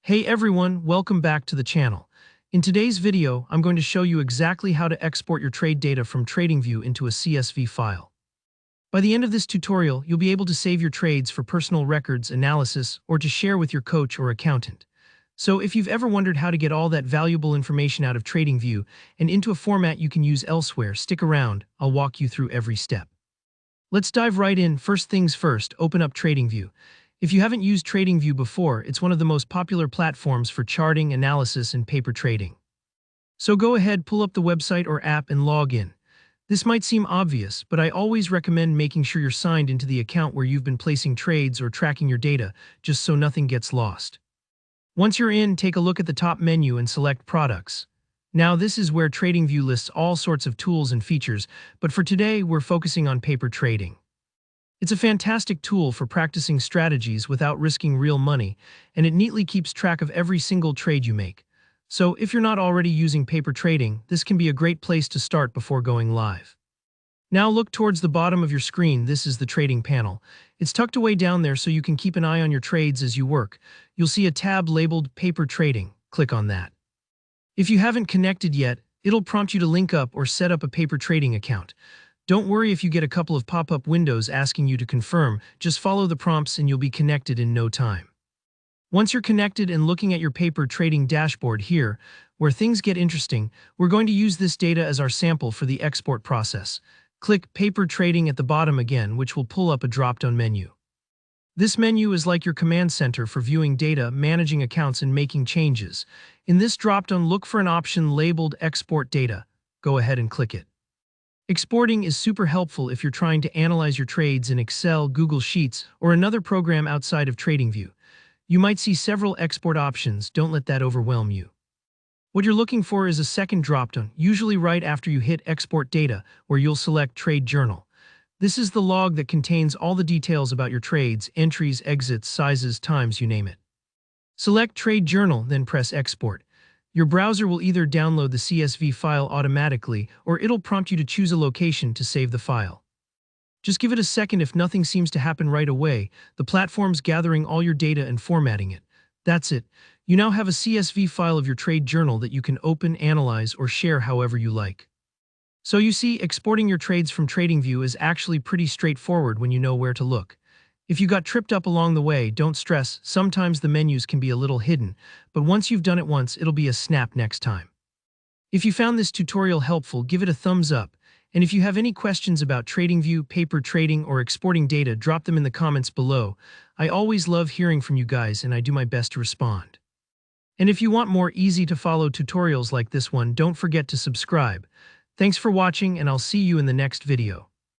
Hey everyone, welcome back to the channel. In today's video, I'm going to show you exactly how to export your trade data from TradingView into a CSV file. By the end of this tutorial, you'll be able to save your trades for personal records, analysis, or to share with your coach or accountant. So if you've ever wondered how to get all that valuable information out of TradingView and into a format you can use elsewhere, stick around, I'll walk you through every step. Let's dive right in. First things first, open up TradingView. If you haven't used TradingView before, it's one of the most popular platforms for charting, analysis, and paper trading. So go ahead, pull up the website or app and log in. This might seem obvious, but I always recommend making sure you're signed into the account where you've been placing trades or tracking your data, just so nothing gets lost. Once you're in, take a look at the top menu and select Products. Now this is where TradingView lists all sorts of tools and features, but for today we're focusing on paper trading. It's a fantastic tool for practicing strategies without risking real money, and it neatly keeps track of every single trade you make. So if you're not already using paper trading, this can be a great place to start before going live. Now look towards the bottom of your screen. This is the trading panel. It's tucked away down there so you can keep an eye on your trades as you work. You'll see a tab labeled Paper Trading. Click on that. If you haven't connected yet, it'll prompt you to link up or set up a paper trading account. Don't worry if you get a couple of pop-up windows asking you to confirm, just follow the prompts and you'll be connected in no time. Once you're connected and looking at your paper trading dashboard here, where things get interesting, we're going to use this data as our sample for the export process. Click Paper Trading at the bottom again, which will pull up a drop-down menu. This menu is like your command center for viewing data, managing accounts, and making changes. In this drop-down, look for an option labeled Export Data. Go ahead and click it. Exporting is super helpful if you're trying to analyze your trades in Excel, Google Sheets, or another program outside of TradingView. You might see several export options. Don't let that overwhelm you. What you're looking for is a second dropdown, usually right after you hit Export Data, where you'll select Trade Journal. This is the log that contains all the details about your trades, entries, exits, sizes, times, you name it. Select Trade Journal, then press Export. Your browser will either download the CSV file automatically or it'll prompt you to choose a location to save the file. Just give it a second. If nothing seems to happen right away, the platform's gathering all your data and formatting it. That's it. You now have a CSV file of your trade journal that you can open, analyze, or share however you like. So you see, exporting your trades from TradingView is actually pretty straightforward when you know where to look. If you got tripped up along the way, don't stress. Sometimes the menus can be a little hidden, but once you've done it once, it'll be a snap next time. If you found this tutorial helpful, give it a thumbs up. And if you have any questions about TradingView, paper trading, or exporting data, drop them in the comments below. I always love hearing from you guys, and I do my best to respond. And if you want more easy-to-follow tutorials like this one, don't forget to subscribe. Thanks for watching, and I'll see you in the next video.